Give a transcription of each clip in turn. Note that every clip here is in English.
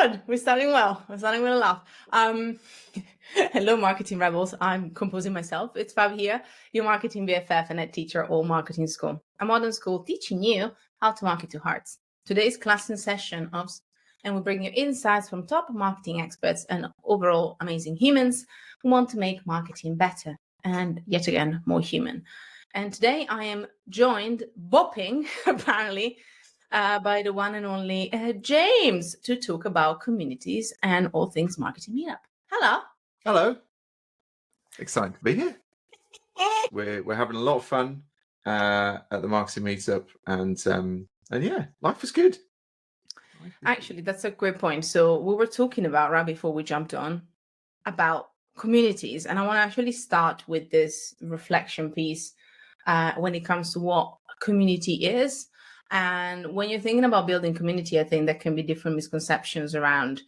good. We're starting well. We're starting with a laugh. Hello, marketing rebels. I'm composing myself. It's Fab here, your marketing BFF and ed teacher at All Marketing School, a modern school teaching you how to market to hearts. Today's class and session and we bring you insights from top marketing experts and overall amazing humans who want to make marketing better and yet again more human. And today I am joined, bopping apparently, by the one and only James to talk about communities and all things Marketing Meetup. Hello. Hello. Excited to be here. We're having a lot of fun at the Marketing Meetup, and yeah, life is good. Actually, that's a great point. So we were talking about right before we jumped on about communities, and I want to actually start with this reflection piece when it comes to what a community is. And when you're thinking about building community, I think there can be different misconceptions around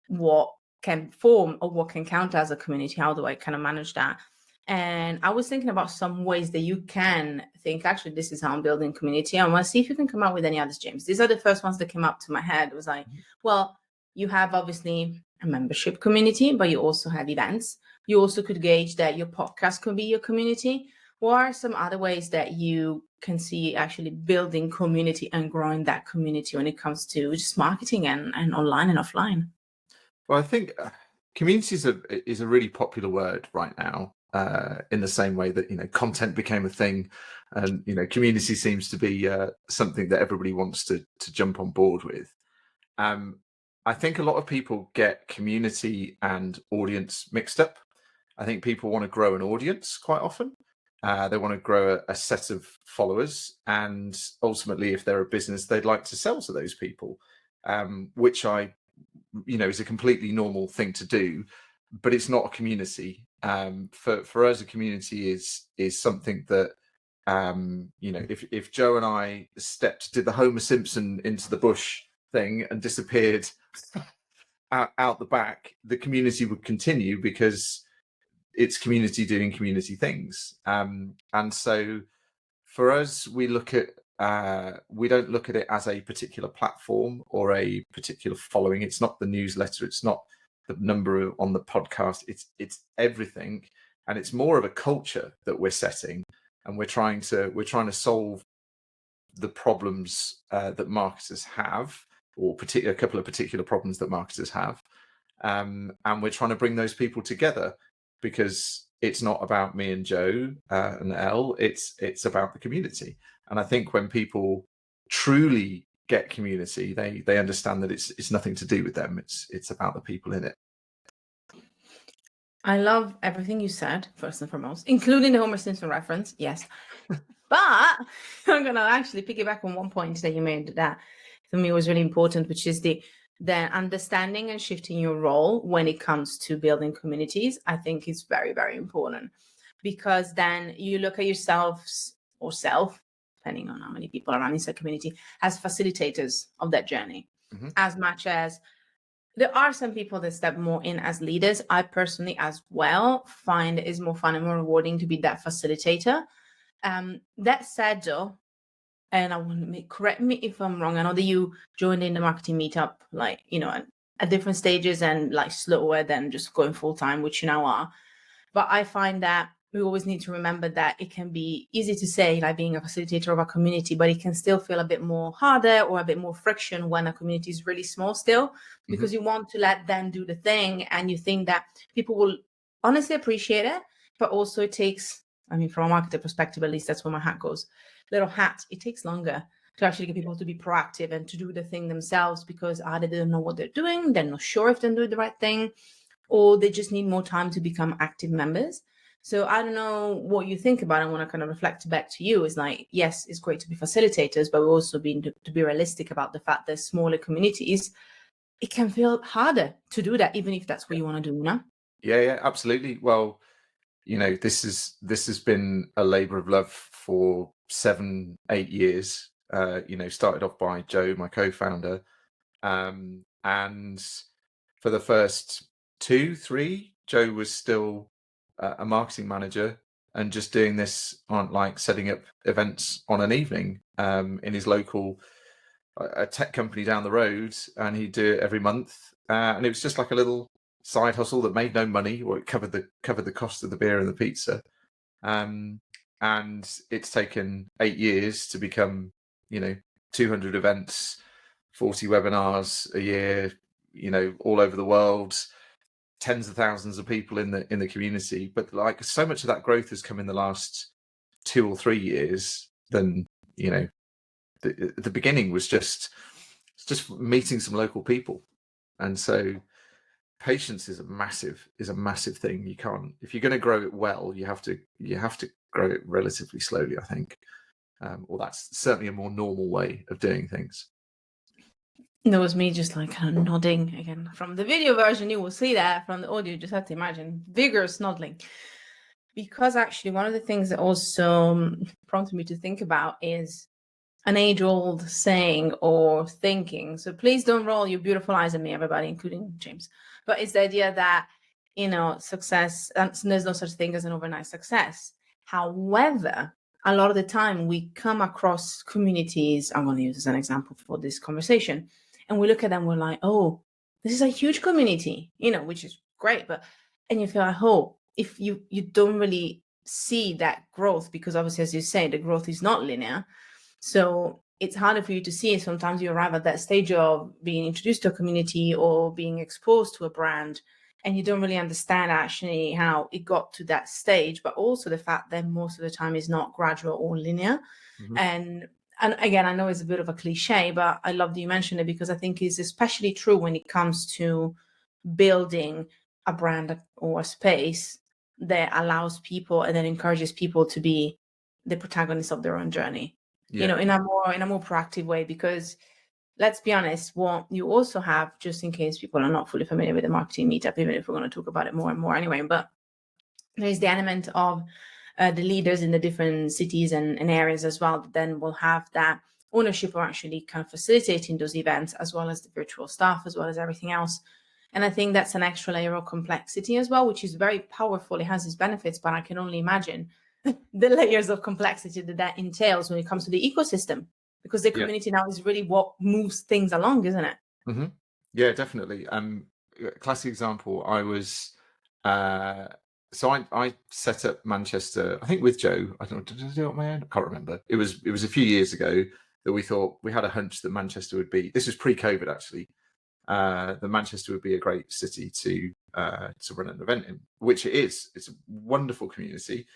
what can form or what can count as a community. How do I kind of manage that? And I was thinking about some ways that you can think, actually, this is how I'm building community. I want to see if you can come up with any others, James. These are the first ones that came up to my head. It was like, well, you have obviously a membership community, but you also have events. You also could gauge that your podcast could be your community. What are some other ways that you can see actually building community and growing that community when it comes to just marketing and online and offline? Well, I think community is a really popular word right now, in the same way that, content became a thing, and, community seems to be something that everybody wants to jump on board with. I think a lot of people get community and audience mixed up. I think people want to grow an audience quite often. They want to grow a set of followers, and ultimately, if they're a business, they'd like to sell to those people, which is a completely normal thing to do, but it's not a community. For us, a community is something that, if Joe and I did the Homer Simpson into the bush thing and disappeared out the back, the community would continue because it's community doing community things. And so for us, we don't look at it as a particular platform or a particular following. It's not the newsletter. It's not the number on the podcast. It's everything. And it's more of a culture that we're setting. And we're trying to solve the problems that marketers have, or a couple of particular problems that marketers have. And we're trying to bring those people together, because it's not about me and Joe and Elle, it's about the community. And I think when people truly get community, they understand that it's nothing to do with them. It's about the people in it. I love everything you said, first and foremost, including the Homer Simpson reference. Yes. But I'm going to actually piggyback on one point that you made that for me was really important, which is the understanding and shifting your role when it comes to building communities. I think is very, very important, because then you look at yourselves or self, depending on how many people are around inside community, as facilitators of that journey. Mm-hmm. As much as there are some people that step more in as leaders, I personally as well find it is more fun and more rewarding to be that facilitator. That said, though, and I want to correct me if I'm wrong. I know that you joined in the Marketing Meetup, at different stages and slower than just going full time, which you now are. But I find that we always need to remember that it can be easy to say, being a facilitator of a community, but it can still feel a bit more harder or a bit more friction when a community is really small still, because you want to let them do the thing, and you think that people will honestly appreciate it. But also it takes, from a marketer perspective, at least that's where my hat goes. Little hat, it takes longer to actually get people to be proactive and to do the thing themselves, because either they don't know what they're doing, they're not sure if they're doing the right thing, or they just need more time to become active members. So I don't know what you think about it. I want to kind of reflect back to you. Is yes, it's great to be facilitators, but we also to be realistic about the fact that smaller communities, it can feel harder to do that, even if that's what you want to do, Yeah, absolutely. Well, this has been a labor of love for 7-8 years. Started off by Joe, my co-founder, and for the first 2-3, Joe was still a marketing manager and just doing this on setting up events on an evening in his local a tech company down the road, and he'd do it every month, and it was just like a little side hustle that made no money, or it covered the cost of the beer and the pizza. And it's taken 8 years to become, 200 events, 40 webinars a year, all over the world, tens of thousands of people in the community. But like, so much of that growth has come in the last 2 or 3 years. Than the beginning was just meeting some local people. And so patience is a massive thing. You can't, if you're going to grow it well, you have to grow it relatively slowly, I think. Or that's certainly a more normal way of doing things. That was me just like kind of nodding again. From the video version, you will see that. From the audio, you just have to imagine vigorous nodding. Because actually, one of the things that also prompted me to think about is an age-old saying or thinking. So please don't roll your beautiful eyes at me, everybody, including James. But it's the idea that, success, there's no such thing as an overnight success. However, a lot of the time we come across communities, I'm going to use as an example for this conversation, and we look at them, we're like, oh, this is a huge community, which is great. And you feel like, oh, if you don't really see that growth, because obviously, as you say, the growth is not linear. So it's harder for you to see. Sometimes you arrive at that stage of being introduced to a community or being exposed to a brand, and you don't really understand actually how it got to that stage, but also the fact that most of the time is not gradual or linear. Mm-hmm. And again, I know it's a bit of a cliche, but I love that you mentioned it, because I think it's especially true when it comes to building a brand or a space that allows people and then encourages people to be the protagonists of their own journey. Yeah. In a more proactive way, because let's be honest, what you also have, just in case people are not fully familiar with the Marketing Meetup, even if we're going to talk about it more and more anyway, but there is the element of the leaders in the different cities and areas as well, that then will have that ownership of actually kind of facilitating those events, as well as the virtual staff, as well as everything else. And I think that's an extra layer of complexity as well, which is very powerful. It has its benefits, but I can only imagine the layers of complexity that entails when it comes to the ecosystem, because the community now is really what moves things along, isn't it? Mm-hmm. Yeah, definitely. Classic example. I was so I set up Manchester, I think with Joe. I don't know, did I do it on my own? I can't remember. It was a few years ago that we thought, we had a hunch that Manchester would be, this was pre-COVID actually, that Manchester would be a great city to run an event in, which it is. It's a wonderful community.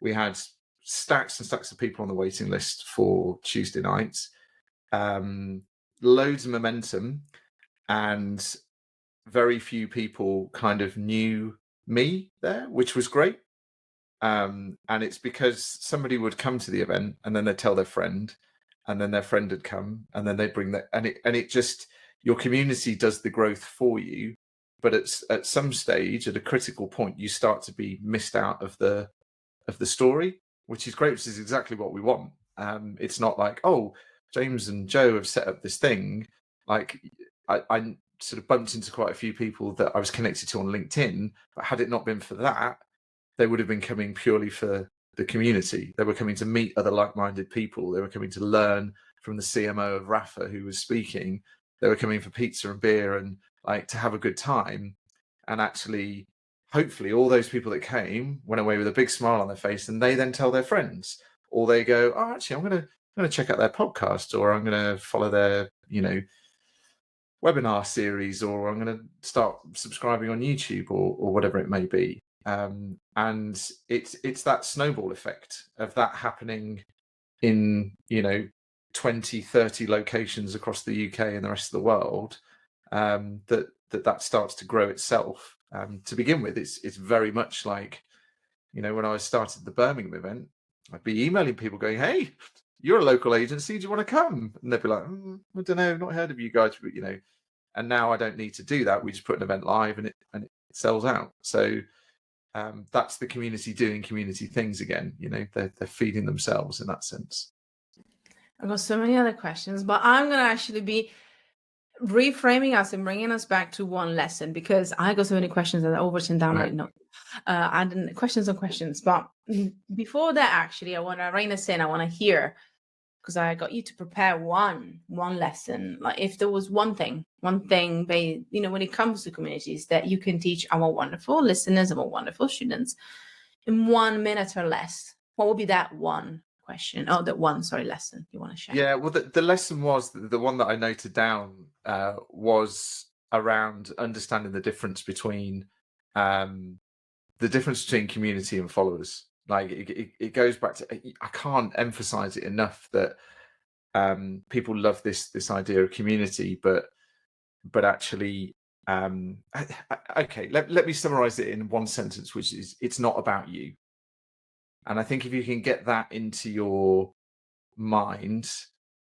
We had stacks and stacks of people on the waiting list for Tuesday nights, loads of momentum, and very few people kind of knew me there, which was great. And it's because somebody would come to the event and then they'd tell their friend, and then their friend would come, and then they'd bring that, and it just, your community does the growth for you. But at some stage, at a critical point, you start to be missed out of the story, which is great, which is exactly what we want. It's not like, oh, James and Joe have set up this thing. Like, I sort of bumped into quite a few people that I was connected to on LinkedIn, but had it not been for that, they would have been coming purely for the community. They were coming to meet other like-minded people. They were coming to learn from the CMO of Rafa who was speaking. They were coming for pizza and beer and like to have a good time. And actually, hopefully all those people that came went away with a big smile on their face, and they then tell their friends, or they go, oh, actually, I'm going to check out their podcast, or I'm going to follow their, webinar series, or I'm going to start subscribing on YouTube, or whatever it may be. And it's that snowball effect of that happening in, 20, 30 locations across the UK and the rest of the world, that starts to grow itself. To begin with, it's very much like, when I started the Birmingham event, I'd be emailing people going, hey, you're a local agency, do you want to come? And they'd be like, I don't know, not heard of you guys, but and now I don't need to do that. We just put an event live and it sells out. So that's the community doing community things again. They're feeding themselves in that sense. I've got so many other questions, but I'm going to actually be reframing us and bringing us back to one lesson, because I got so many questions that I overturned down. Right. And questions on questions. But before that, actually, I want to rein us in. I want to hear, because I got you to prepare one lesson. Like if there was one thing, when it comes to communities that you can teach our wonderful listeners, our wonderful students in 1 minute or less, what would be that one lesson you want to share? Yeah, well, the lesson was the one that I noted down was around understanding the difference between community and followers. Like it goes back to, I can't emphasize it enough that people love this idea of community, but actually, okay, let me summarize it in one sentence, which is, it's not about you. And I think if you can get that into your mind,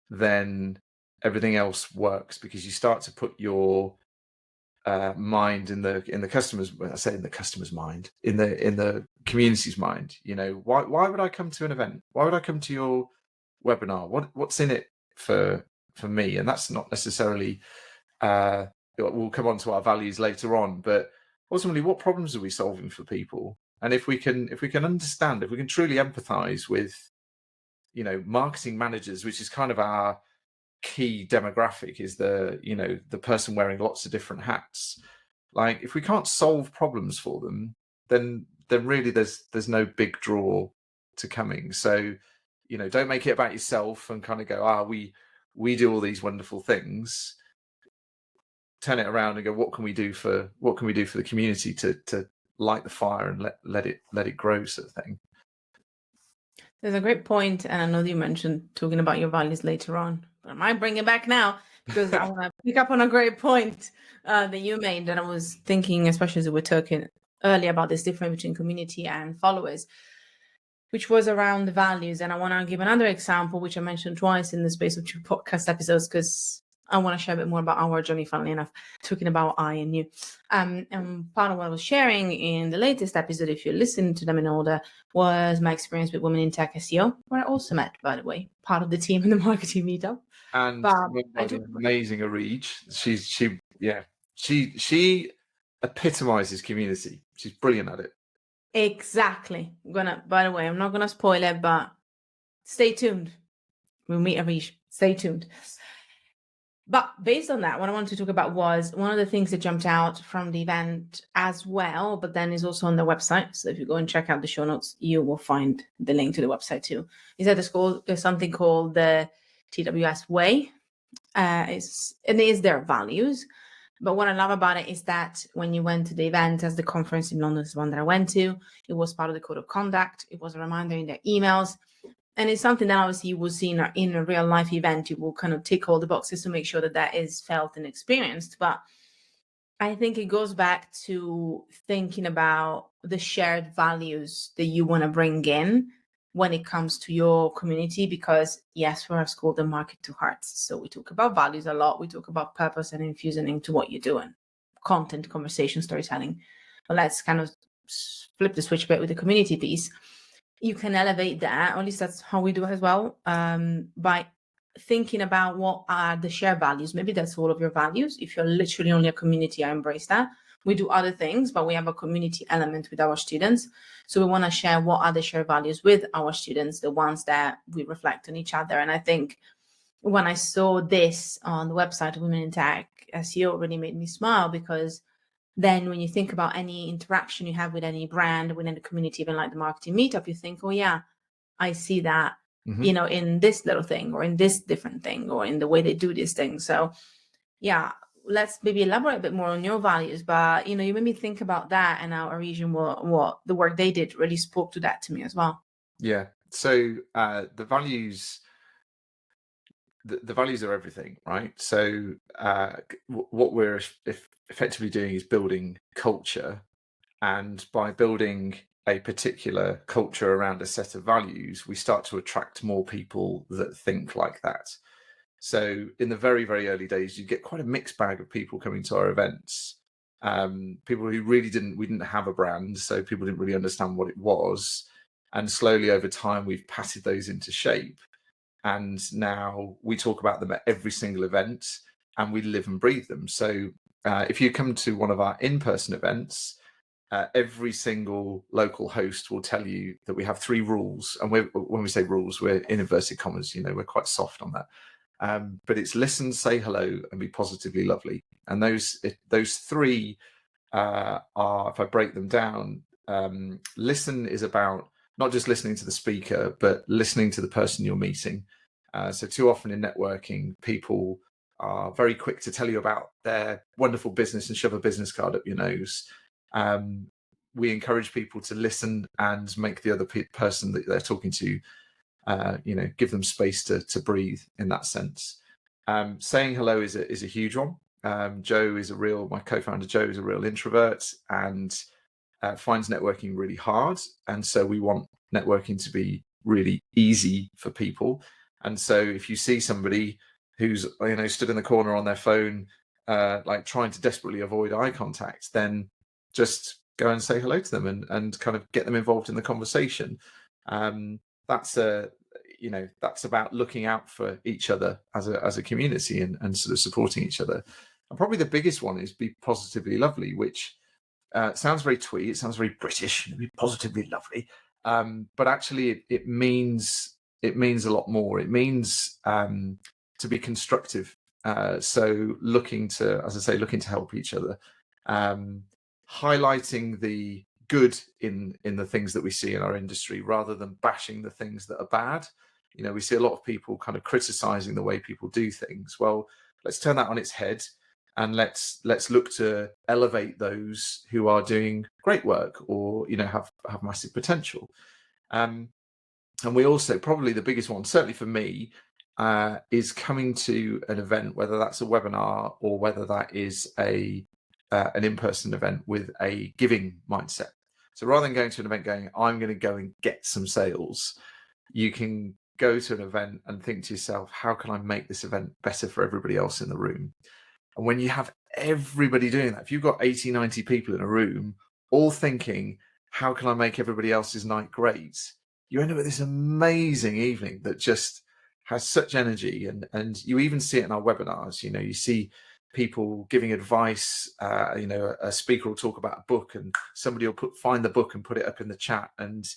then everything else works, because you start to put your mind in the customer's, I say in the customer's mind, in the community's mind. Why would I come to an event? Why would I come to your webinar? What's in it for me? And that's not necessarily we'll come on to our values later on, but ultimately, what problems are we solving for people? And if we can understand, if we can truly empathize with marketing managers, which is kind of our key demographic, is the person wearing lots of different hats. Like, if we can't solve problems for them, then really there's no big draw to coming. So don't make it about yourself and kind of go, we do all these wonderful things. Turn it around and go, what can we do for the community to light the fire and let it grow, sort of thing. There's a great point, and I know that you mentioned talking about your values later on, but I might bring it back now because I want to pick up on a great point that you made, that I was thinking, especially as we were talking earlier about this difference between community and followers, which was around the values. And I want to give another example, which I mentioned twice in the space of 2 podcast episodes, because I want to share a bit more about our journey, funnily enough, talking about I and you. And part of what I was sharing in the latest episode, if you listen to them in order, was my experience with Women in Tech SEO, where I also met, by the way, part of the team in the Marketing Meetup. And amazing Arij. She epitomizes community. She's brilliant at it. Exactly. By the way, I'm not gonna spoil it, but stay tuned. We'll meet Arij. Stay tuned. But based on that, what I wanted to talk about was one of the things that jumped out from the event as well, but then is also on the website. So if you go and check out the show notes, you will find the link to the website too. Is that there's something called the TWS Way. It is their values. But what I love about it is that when you went to the event, as the conference in London is one that I went to, it was part of the code of conduct. It was a reminder in their emails. And it's something that obviously you will see in a real life event. You will kind of tick all the boxes to make sure that is felt and experienced. But I think it goes back to thinking about the shared values that you want to bring in when it comes to your community, because yes, we're a school that market to hearts. So we talk about values a lot. We talk about purpose and infusing into what you're doing, content, conversation, storytelling. But let's kind of flip the switch a bit with the community piece. You can elevate that, or at least that's how we do it as well, by thinking about what are the shared values. Maybe that's all of your values. If you're literally only a community, I embrace that. We do other things, but we have a community element with our students. So we want to share what are the shared values with our students, the ones that we reflect on each other. And I think when I saw this on the website of Women in Tech SEO, really made me smile, because then when you think about any interaction you have with any brand within the community, even like the Marketing Meetup, you think, oh yeah, I see that, in this little thing, or in this different thing, or in the way they do these things. So yeah, let's maybe elaborate a bit more on your values. But you made me think about that, and our region, what the work they did really spoke to that to me as well. Yeah. So the values. The values are everything, right? So what we're effectively doing is building culture, and by building a particular culture around a set of values, we start to attract more people that think like that. So in the very, very early days, you get quite a mixed bag of people coming to our events. People who we didn't have a brand, so people didn't really understand what it was. And slowly over time, we've patted those into shape. And now we talk about them at every single event, and we live and breathe them. So if you come to one of our in-person events, every single local host will tell you that we have 3 rules. And when we say rules, we're in inverted commas, we're quite soft on that. But it's listen, say hello, and be positively lovely. And those 3 are, if I break them down, listen is about not just listening to the speaker, but listening to the person you're meeting. So too often in networking, people are very quick to tell you about their wonderful business and shove a business card up your nose. We encourage people to listen and make the other person that they're talking to, give them space to breathe in that sense. Saying hello is a huge one. My co-founder Joe is a real introvert and finds networking really hard. And so we want networking to be really easy for people. And so if you see somebody who's stood in the corner on their phone, like trying to desperately avoid eye contact, then just go and say hello to them and kind of get them involved in the conversation. That's about looking out for each other as a community and sort of supporting each other. And probably the biggest one is be positively lovely, which sounds very twee. It sounds very British, be positively lovely. But actually it means a lot more. It means to be constructive. So looking to help each other, highlighting the good in the things that we see in our industry rather than bashing the things that are bad. We see a lot of people kind of criticizing the way people do things. Well, let's turn that on its head and let's look to elevate those who are doing great work or have massive potential. And we also, probably the biggest one, certainly for me, is coming to an event, whether that's a webinar or whether that is an in-person event, with a giving mindset. So rather than going to an event going, I'm going to go and get some sales, you can go to an event and think to yourself, how can I make this event better for everybody else in the room? And when you have everybody doing that, if you've got 80, 90 people in a room, all thinking, how can I make everybody else's night great? You end up with this amazing evening that just has such energy. And you even see it in our webinars. You see people giving advice. A speaker will talk about a book and somebody will find the book and put it up in the chat. And,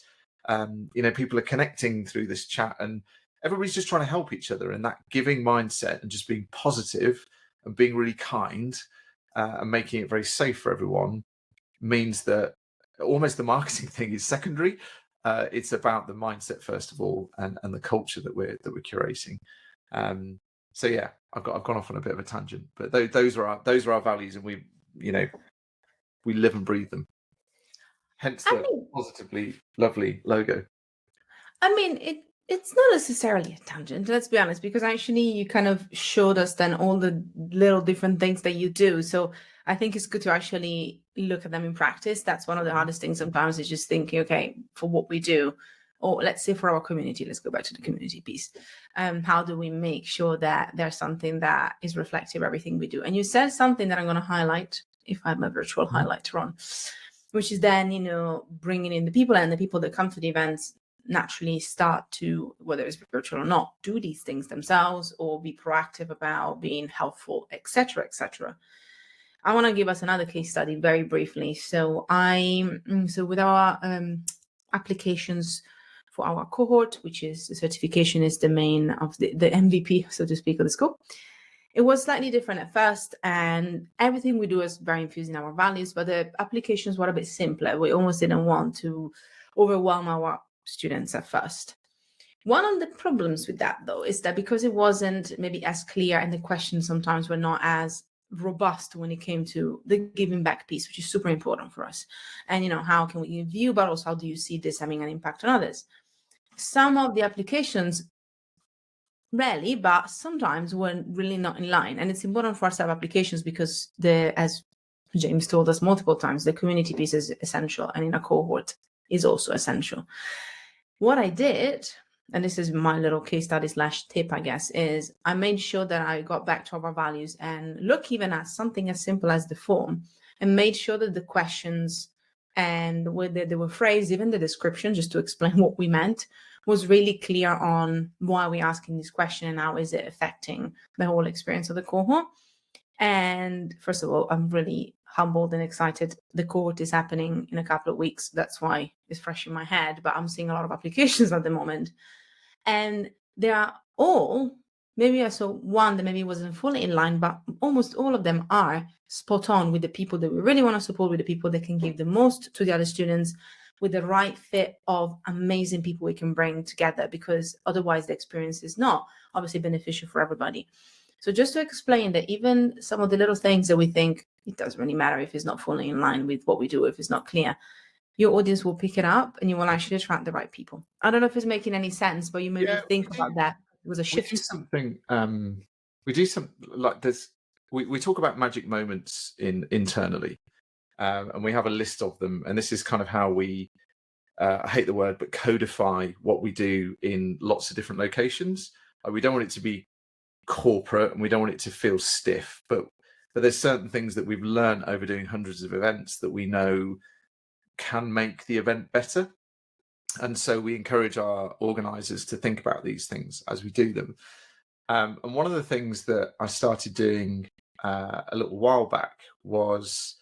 people are connecting through this chat and everybody's just trying to help each other. And that giving mindset and just being positive and being really kind and making it very safe for everyone means that almost the marketing thing is secondary. It's about the mindset first of all, and the culture that we're curating. So yeah, I've gone off on a bit of a tangent, but those are our values, and we live and breathe them. Hence the positively lovely logo. I mean, it's not necessarily a tangent, let's be honest, because actually you kind of showed us then all the little different things that you do. So I think it's good to actually look at them in practice. That's one of the hardest things sometimes, is just thinking, okay, for what we do, or let's say for our community, let's go back to the community piece. How do we make sure that there's something that is reflective of everything we do? And you said something that I'm going to highlight, if I'm a virtual highlighter on, which is then, bringing in the people, and the people that come to the events naturally start to, whether it's virtual or not, do these things themselves or be proactive about being helpful, etc., etc. I want to give us another case study very briefly. So with our applications for our cohort, which is the certification is the main of the MVP, so to speak, of the school. It was slightly different at first, and everything we do is very infused in our values, but the applications were a bit simpler. We almost didn't want to overwhelm our students at first. One of the problems with that, though, is that because it wasn't maybe as clear, and the questions sometimes were not as robust when it came to the giving back piece, which is super important for us. And, how can we give you, but also how do you see this having an impact on others? Some of the applications, rarely, but sometimes, were really not in line. And it's important for us to have applications because as James told us multiple times, the community piece is essential, and in a cohort is also essential. What I did, and this is my little case study / tip, I guess, is I made sure that I got back to our values and look even at something as simple as the form, and made sure that the questions and whether they were phrased, even the description, just to explain what we meant, was really clear on why we're asking this question and how is it affecting the whole experience of the cohort. And first of all, I'm really humbled and excited. The cohort is happening in a couple of weeks. That's why it's fresh in my head, but I'm seeing a lot of applications at the moment. And they are all, maybe I saw one that maybe wasn't fully in line, but almost all of them are spot on with the people that we really want to support, with the people that can give the most to the other students, with the right fit of amazing people we can bring together, because otherwise the experience is not obviously beneficial for everybody. So just to explain that even some of the little things that we think it doesn't really matter if it's not fully in line with what we do, if it's not clear, your audience will pick it up and you will actually attract the right people. I don't know if it's making any sense, but you maybe think about that. It was a shift. We do something. We do something like this. We talk about magic moments internally, and we have a list of them. And this is kind of how we, I hate the word, but codify what we do in lots of different locations. We don't want it to be corporate, and we don't want it to feel stiff. But there's certain things that we've learned over doing hundreds of events that we know can make the event better. And so we encourage our organizers to think about these things as we do them. And one of the things that I started doing a little while back was,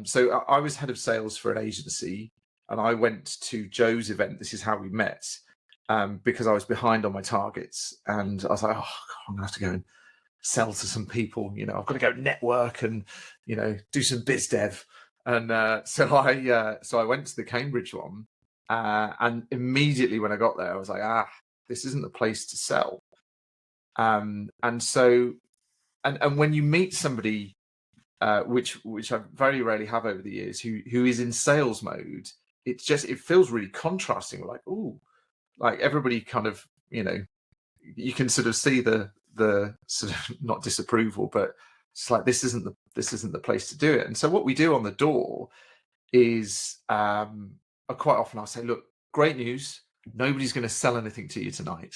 so I was head of sales for an agency, and I went to Joe's event. This is how we met, because I was behind on my targets. And I was like, oh, God, I'm going to have to go and sell to some people. You know, I've got to go network and, you know, do some biz dev. And so I went to the Cambridge one. And immediately when I got there, I was like, this isn't the place to sell. And so, and when you meet somebody, which I very rarely have over the years, who is in sales mode, it feels really contrasting. We're like, ooh, like everybody kind of, you know, you can sort of see the sort of not disapproval, but it's like, this isn't the place to do it. And so what we do on the door is, quite often I'll say, look, great news, nobody's going to sell anything to you tonight.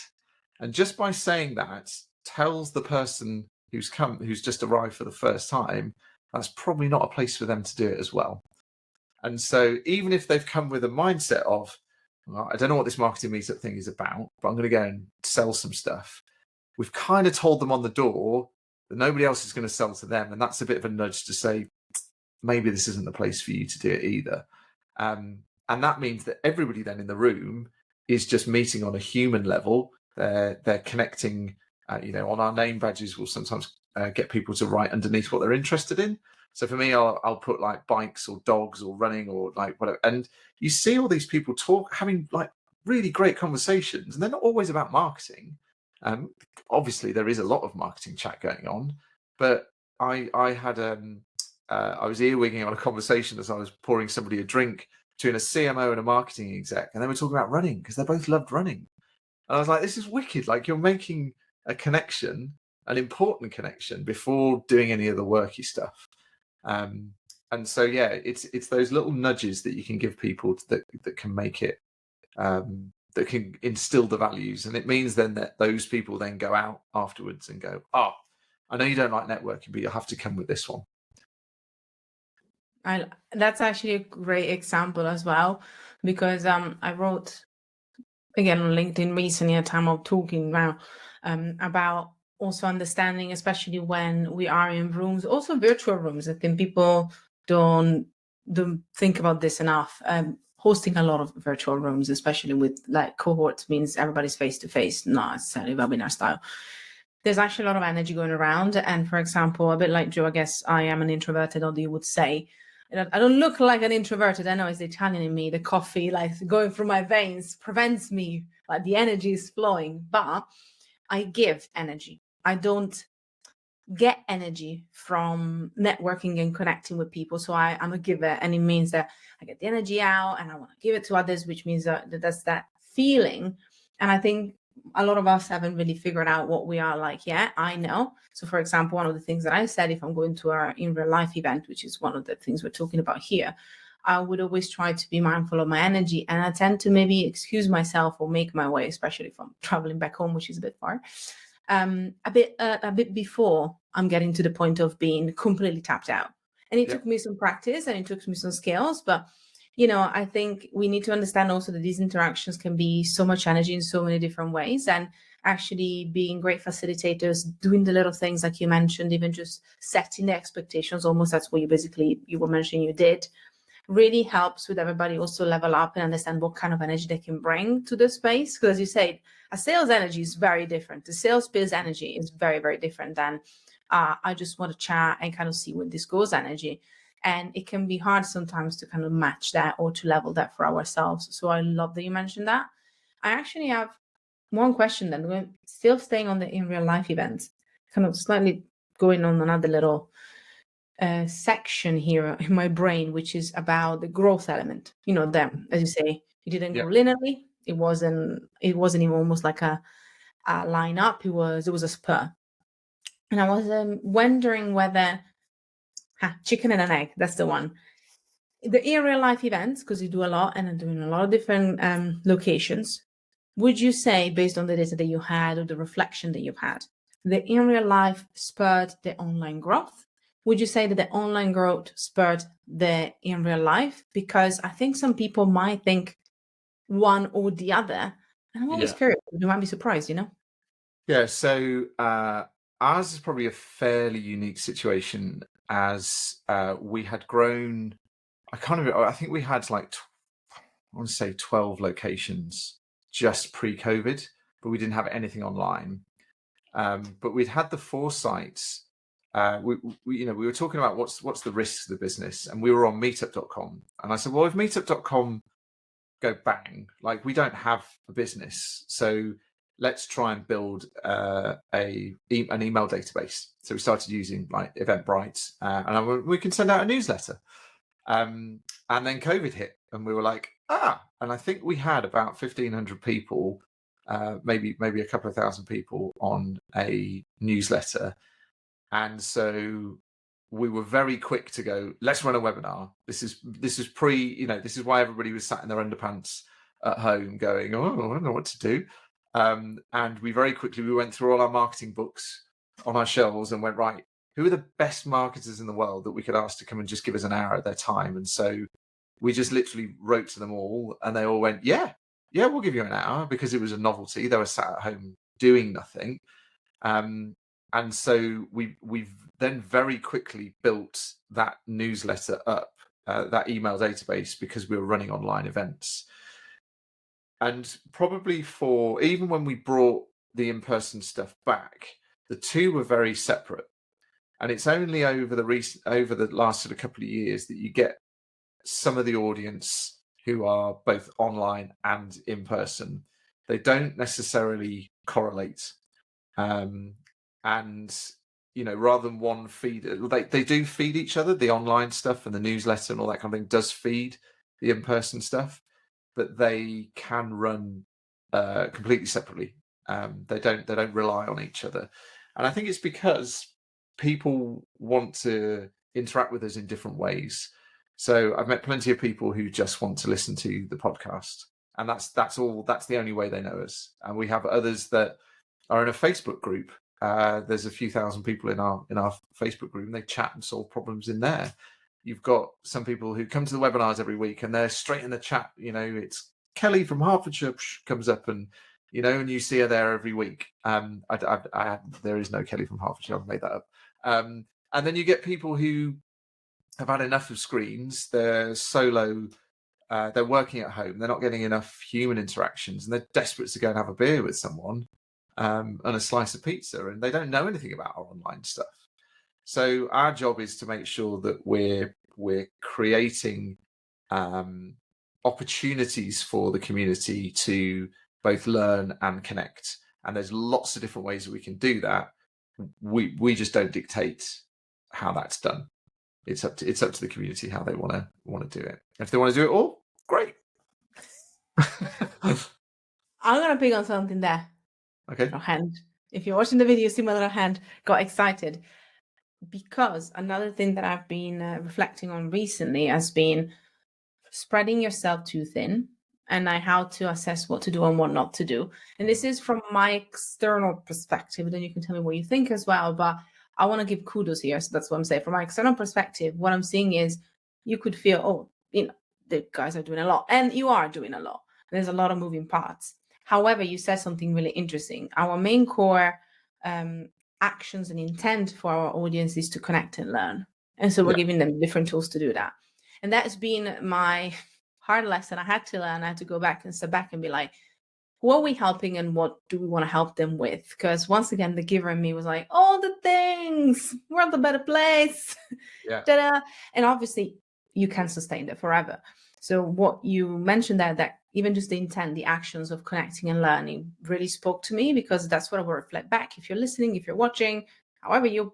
And just by saying that tells the person who's just arrived for the first time, that's probably not a place for them to do it as well. And so even if they've come with a mindset of, well, I don't know what this marketing meetup thing is about, but I'm going to go and sell some stuff, we've kind of told them on the door that nobody else is going to sell to them. And that's a bit of a nudge to say, maybe this isn't the place for you to do it either. And that means that everybody then in the room is just meeting on a human level. They're connecting, you know, on our name badges, we'll sometimes get people to write underneath what they're interested in. So for me, I'll put like bikes or dogs or running or like whatever. And you see all these people having like really great conversations, and they're not always about marketing. Obviously there is a lot of marketing chat going on, but I had, I was earwigging on a conversation as I was pouring somebody a drink between a CMO and a marketing exec, and they were talking about running because they both loved running. And I was like, this is wicked. Like, you're making a connection, an important connection, before doing any of the worky stuff. And so, yeah, it's those little nudges that you can give people that can make it, that can instill the values. And it means then that those people then go out afterwards and go, oh, I know you don't like networking, but you'll have to come with this one. That's actually a great example as well, because I wrote again on LinkedIn recently, a time of talking now, about also understanding, especially when we are in rooms, also virtual rooms. I think people don't think about this enough. Hosting a lot of virtual rooms, especially with like cohorts, means everybody's face to face, not necessarily webinar style. There's actually a lot of energy going around. And for example, a bit like Joe, I guess I am an introverted, although you would say, I don't look like an introverted. I know it's the Italian in me. The coffee, like going through my veins, prevents me, like the energy is flowing, but I give energy. I don't get energy from networking and connecting with people. So I'm a giver, and it means that I get the energy out and I want to give it to others, which means that that's that feeling. And I think a lot of us haven't really figured out what we are like yet. I know. So for example, one of the things that I said, if I'm going to our in real life event, which is one of the things we're talking about here, I would always try to be mindful of my energy. And I tend to maybe excuse myself or make my way, especially if I'm traveling back home, which is a bit far, a bit before I'm getting to the point of being completely tapped out. And it took me some practice and it took me some skills, but you know, I think we need to understand also that these interactions can be so much energy in so many different ways. And actually being great facilitators, doing the little things like you mentioned, even just setting the expectations, almost that's what you were mentioning you did, really helps with everybody also level up and understand what kind of energy they can bring to the space. Because as you said, a sales energy is very different. The sales biz energy is very, very different than I just want to chat and kind of see where this goes energy. And it can be hard sometimes to kind of match that or to level that for ourselves. So I love that you mentioned that. I actually have one question then. We're still staying on the in real life events, kind of slightly going on another little section here in my brain, which is about the growth element. You know, them, as you say, it didn't go linearly. It wasn't even almost like a line up. It was a spur. And I was wondering whether chicken and an egg, that's the one. The in real life events, because you do a lot and are doing a lot of different locations, would you say, based on the data that you had or the reflection that you've had, the in real life spurred the online growth? Would you say that the online growth spurred the in real life? Because I think some people might think one or the other. And I'm always curious. You might be surprised, you know? Yeah, so ours is probably a fairly unique situation as we had grown. I think we had like, I want to say 12 locations just pre-COVID, but we didn't have anything online. But we'd had the foresight. We were talking about what's the risks of the business, and we were on meetup.com. And I said, well, if meetup.com go bang, like we don't have a business, so let's try and build an email database. So we started using like Eventbrite, and we can send out a newsletter. And then COVID hit, and we were like, and I think we had about 1,500 people, maybe a couple of thousand people on a newsletter. And so we were very quick to go, let's run a webinar. This is this is why everybody was sat in their underpants at home going, oh, I don't know what to do. And we very quickly went through all our marketing books on our shelves and went, right, who are the best marketers in the world that we could ask to come and just give us an hour of their time? And so we just literally wrote to them all, and they all went, yeah, we'll give you an hour, because it was a novelty. They were sat at home doing nothing. And so we've then very quickly built that newsletter up, that email database, because we were running online events. And probably even when we brought the in-person stuff back, the two were very separate. And it's only over the last sort of couple of years that you get some of the audience who are both online and in person. They don't necessarily correlate. And rather than one feed, they do feed each other. The online stuff and the newsletter and all that kind of thing does feed the in-person stuff, but they can run completely separately. They don't rely on each other. And I think it's because people want to interact with us in different ways. So I've met plenty of people who just want to listen to the podcast, and that's the only way they know us. And we have others that are in a Facebook group. There's a few thousand people in our Facebook group, and they chat and solve problems in there. You've got some people who come to the webinars every week, and they're straight in the chat. It's Kelly from Hertfordshire comes up, and and you see her there every week. There is no Kelly from Hertfordshire. I've made that up. And then you get people who have had enough of screens. They're solo. They're working at home. They're not getting enough human interactions, and they're desperate to go and have a beer with someone and a slice of pizza, and they don't know anything about our online stuff. So our job is to make sure that we're creating opportunities for the community to both learn and connect. And there's lots of different ways that we can do that. We just don't dictate how that's done. It's up to the community how they want to do it. If they want to do it all, great. I'm gonna pick on something there. Okay. Hand. If you're watching the video, see my little hand got excited, because another thing that I've been reflecting on recently has been spreading yourself too thin, and how to assess what to do and what not to do. And this is from my external perspective. Then you can tell me what you think as well. But I want to give kudos here. So that's what I'm saying. From my external perspective, what I'm seeing is you could feel, the guys are doing a lot, and you are doing a lot. There's a lot of moving parts. However, you said something really interesting. Our main core actions and intent for our audience is to connect and learn. And so we're giving them different tools to do that. And that has been my hard lesson. I had to learn. I had to go back and step back and be like, who are we helping and what do we want to help them with? Because once again, the giver in me was like, all the things, world a better place. Yeah. Ta-da. And obviously you can sustain that forever. So what you mentioned there, that even just the intent, the actions of connecting and learning really spoke to me, because that's what I will reflect back. If you're listening, if you're watching, however you're,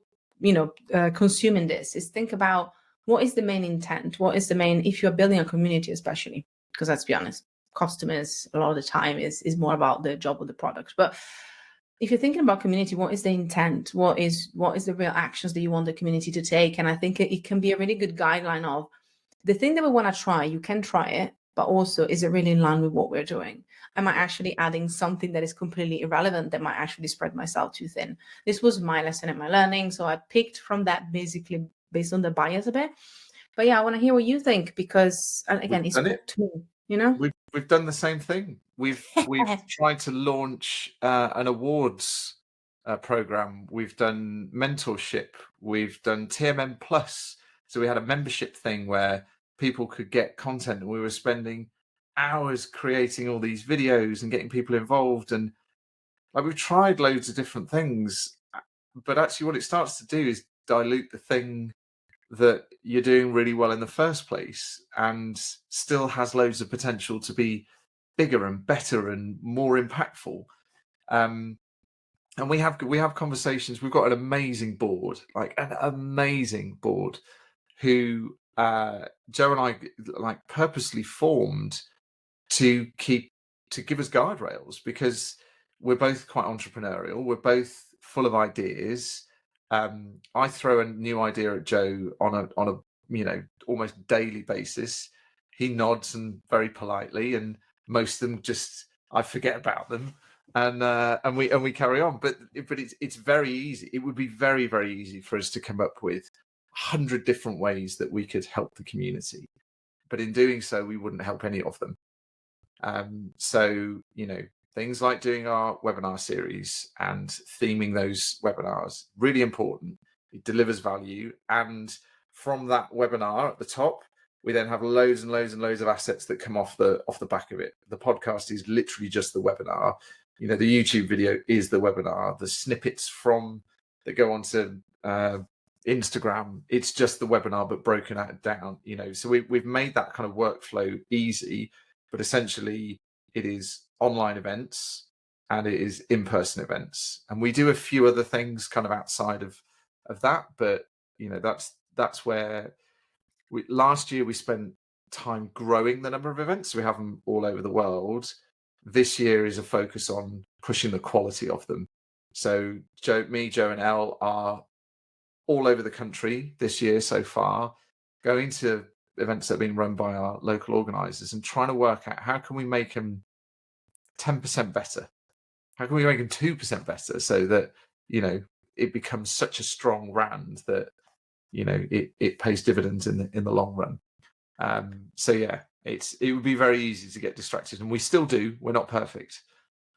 consuming this, is think about what is the main intent? What is the main, if you're building a community, especially, because let's be honest, customers a lot of the time is more about the job or the product. But if you're thinking about community, what is the intent? What is the real actions that you want the community to take? And I think it can be a really good guideline of the thing that we want to try. You can try it, but also, is it really in line with what we're doing? Am I actually adding something that is completely irrelevant that might actually spread myself too thin? This was my lesson and my learning. So I picked from that basically based on the bias a bit. But yeah, I want to hear what you think, because again, it's spoke to me, We've done the same thing. We've tried to launch an awards program. We've done mentorship. We've done TMM Plus. So we had a membership thing where people could get content, and we were spending hours creating all these videos and getting people involved. And like, we've tried loads of different things, but actually what it starts to do is dilute the thing that you're doing really well in the first place, and still has loads of potential to be bigger and better and more impactful. And we have conversations. We've got an amazing board, who Joe and I purposely formed to give us guardrails, because we're both quite entrepreneurial. We're both full of ideas. I throw a new idea at Joe on a almost daily basis. He nods and very politely, and most of them just I forget about them, and we carry on. But it's very easy. It would be very, very easy for us to come up with 100 different ways that we could help the community, but in doing so, we wouldn't help any of them. So things like doing our webinar series and theming those webinars, really important. It delivers value. And from that webinar at the top, we then have loads and loads and loads of assets that come off the back of it. The podcast is literally just the webinar. The YouTube video is the webinar. The snippets that go onto Instagram, it's just the webinar, but broken down. So we've made that kind of workflow easy, but essentially it is online events and it is in-person events, and we do a few other things kind of outside of that. But that's where last year we spent time growing the number of events, so we have them all over the world. This year is a focus on pushing the quality of them. So Joe and Elle are all over the country this year so far, going to events that are being run by our local organisers and trying to work out how can we make them 10% better? How can we make them 2% better, so that it becomes such a strong brand that it pays dividends in the long run. So yeah, it would be very easy to get distracted, and we still do. We're not perfect,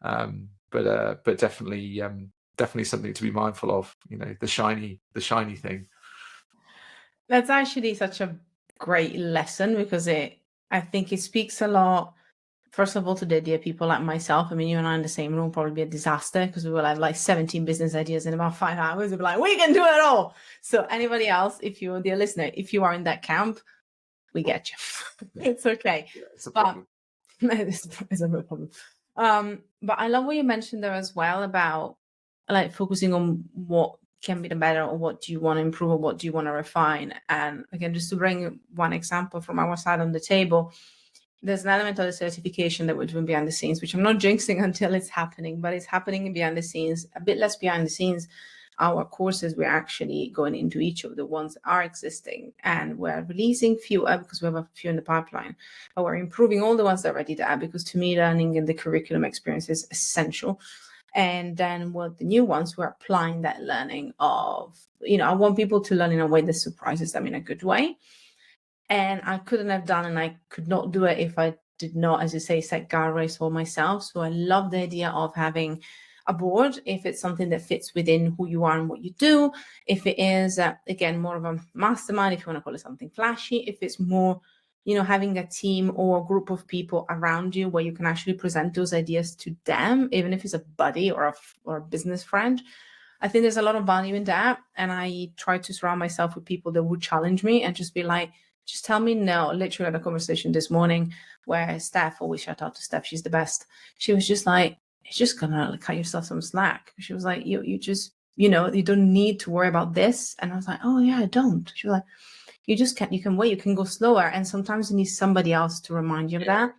but definitely something to be mindful of. The shiny thing. That's actually such a great lesson, because I think it speaks a lot, first of all, to the idea people like myself. I mean, you and I in the same room probably be a disaster, because we will have like 17 business ideas in about 5 hours. We'll be like, we can do it all. So anybody else, if you're dear listener, if you are in that camp, we get you. It's okay. Yeah, it's a problem. It's a real problem. But I love what you mentioned there as well about like focusing on what can be the better, or what do you want to improve, or what do you want to refine. And again, just to bring one example from our side on the table, there's an element of the certification that we're doing behind the scenes, which I'm not jinxing until it's happening, but it's happening behind the scenes, a bit less behind the scenes. Our courses, we're actually going into each of the ones that are existing, and we're releasing fewer because we have a few in the pipeline, but we're improving all the ones that are already there, because to me, learning and the curriculum experience is essential. And then with the new ones, we're applying that learning of, I want people to learn in a way that surprises them in a good way. And I couldn't have done, and I could not do it if I did not, as you say, set guardrails for myself. So I love the idea of having a board if it's something that fits within who you are and what you do. If it is, again, more of a mastermind, if you want to call it something flashy, if it's more, having a team or a group of people around you where you can actually present those ideas to them, even if it's a buddy or a business friend. I think there's a lot of value in that. And I try to surround myself with people that would challenge me and just be like, just tell me no. Literally had a conversation this morning where Steph, always shout out to Steph, she's the best. She was just like, it's just gonna cut yourself some slack. She was like, you just, you don't need to worry about this. And I was like, oh yeah, I don't. She was like, you can wait, you can go slower. And sometimes you need somebody else to remind you of that.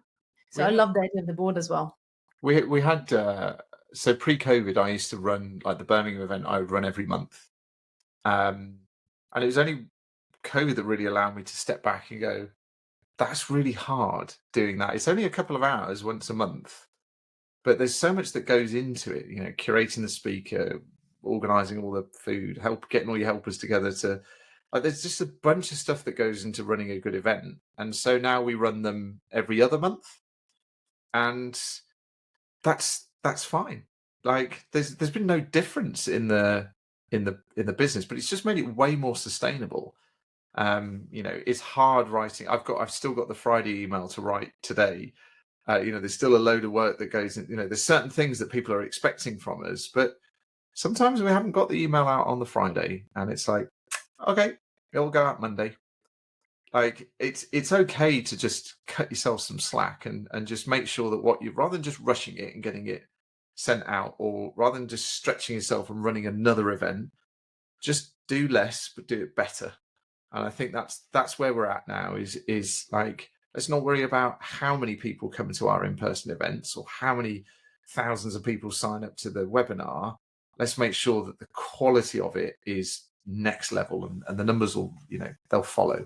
So I love the idea of the board as well. We had so pre-COVID, I used to run like the Birmingham event. I would run every month, and it was only COVID that really allowed me to step back and go, that's really hard doing that. It's only a couple of hours once a month, but there's so much that goes into it. Curating the speaker, organizing all the food, getting all your helpers together to. There's just a bunch of stuff that goes into running a good event, and so now we run them every other month, and that's fine. Like there's been no difference in the business, but it's just made it way more sustainable. It's hard writing. I've still got the Friday email to write today. There's still a load of work that goes in. There's certain things that people are expecting from us, but sometimes we haven't got the email out on the Friday, and it's like, okay, it'll go out Monday. Like it's okay to just cut yourself some slack and just make sure that rather than just rushing it and getting it sent out, or rather than just stretching yourself and running another event, just do less but do it better. And I think that's where we're at now. Is like, let's not worry about how many people come to our in-person events or how many thousands of people sign up to the webinar. Let's make sure that the quality of it is next level, and the numbers will, they'll follow.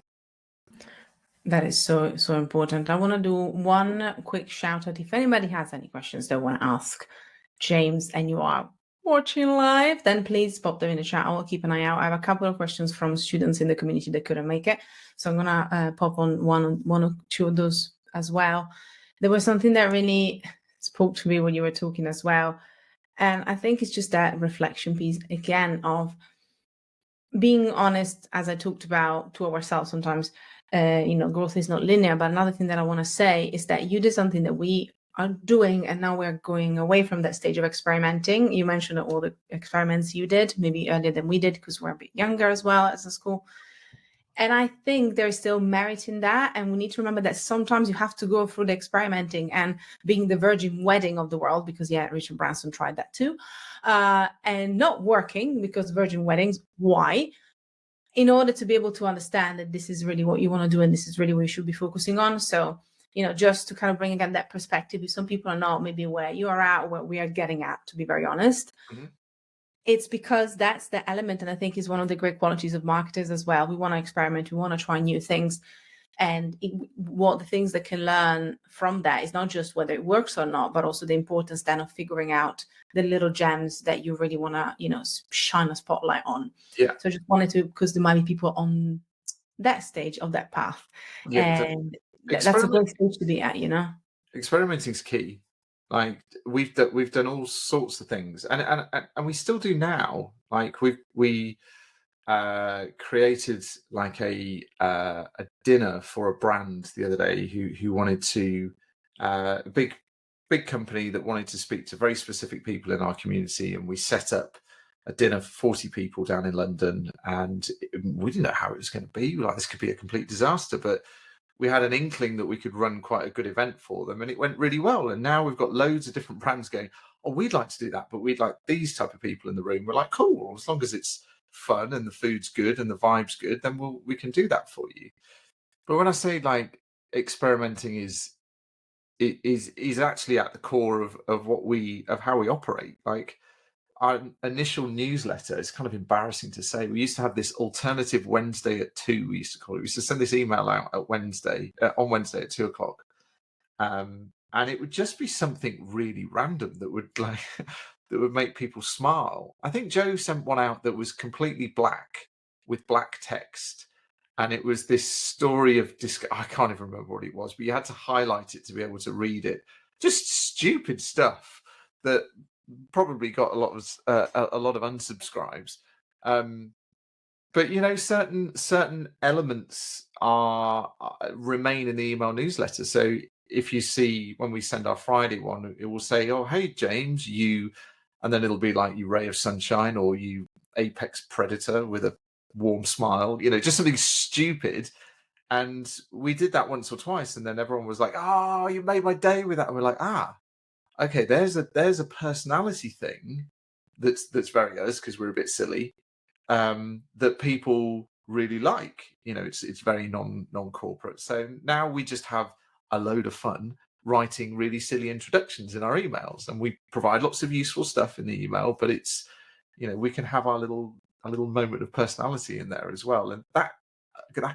That is so, so important. I want to do one quick shout out. If anybody has any questions they want to ask James and you are watching live, then please pop them in the chat. I will keep an eye out. I have a couple of questions from students in the community that couldn't make it. So I'm going to pop on one or two of those as well. There was something that really spoke to me when you were talking as well. And I think it's just that reflection piece again of being honest, as I talked about, to ourselves sometimes. Growth is not linear. But another thing that I want to say is that you did something that we are doing, and now we're going away from that stage of experimenting. You mentioned all the experiments you did, maybe earlier than we did, because we're a bit younger as well as a school. And I think there's still merit in that. And we need to remember that sometimes you have to go through the experimenting and being the virgin wedding of the world, because Richard Branson tried that too, and not working, because virgin weddings, why? In order to be able to understand that this is really what you want to do and this is really what you should be focusing on. So, just to kind of bring again that perspective, if some people are not maybe where you are at or where we are getting at, to be very honest, it's because that's the element. And I think is one of the great qualities of marketers as well. We want to experiment, we want to try new things. And what the things that can learn from that is not just whether it works or not, but also the importance then of figuring out the little gems that you really want to, shine a spotlight on. Yeah. So I just wanted to, because there might be people on that stage of that path. Yeah. And that's a great stage to be at, Experimenting is key. Like we've done all sorts of things, and we still do now. Like we created like a dinner for a brand the other day who wanted to a big company that wanted to speak to very specific people in our community, and we set up a dinner for 40 people down in London, and we didn't know how it was going to be. Like, this could be a complete disaster, but we had an inkling that we could run quite a good event for them, and it went really well. And now we've got loads of different brands going, oh, we'd like to do that, but we'd like these type of people in the room. We're like, cool, as long as it's fun and the food's good and the vibe's good, then we can do that for you. But when I say like experimenting is actually at the core of how we operate. Like our initial newsletter, it's kind of embarrassing to say, we used to have this alternative Wednesday at 2, we used to call it. We used to send this email out at Wednesday on Wednesday at 2:00. And it would just be something really random that would like that would make people smile. I think Joe sent one out that was completely black with black text, and it was this story of I can't even remember what it was, but you had to highlight it to be able to read it. Just stupid stuff that probably got a lot of unsubscribes. But certain elements remain in the email newsletter. So if you see when we send our Friday one, it will say, "Oh, hey James, you," and then it'll be like "you ray of sunshine" or "you apex predator" with a warm smile. Just something stupid. And we did that once or twice, and then everyone was like, "Oh, you made my day with that." And we're like, okay, there's a personality thing that's very us, because we're a bit silly, that people really like. It's very non-corporate. So now we just have a load of fun writing really silly introductions in our emails, and we provide lots of useful stuff in the email, but it's we can have our little moment of personality in there as well, and that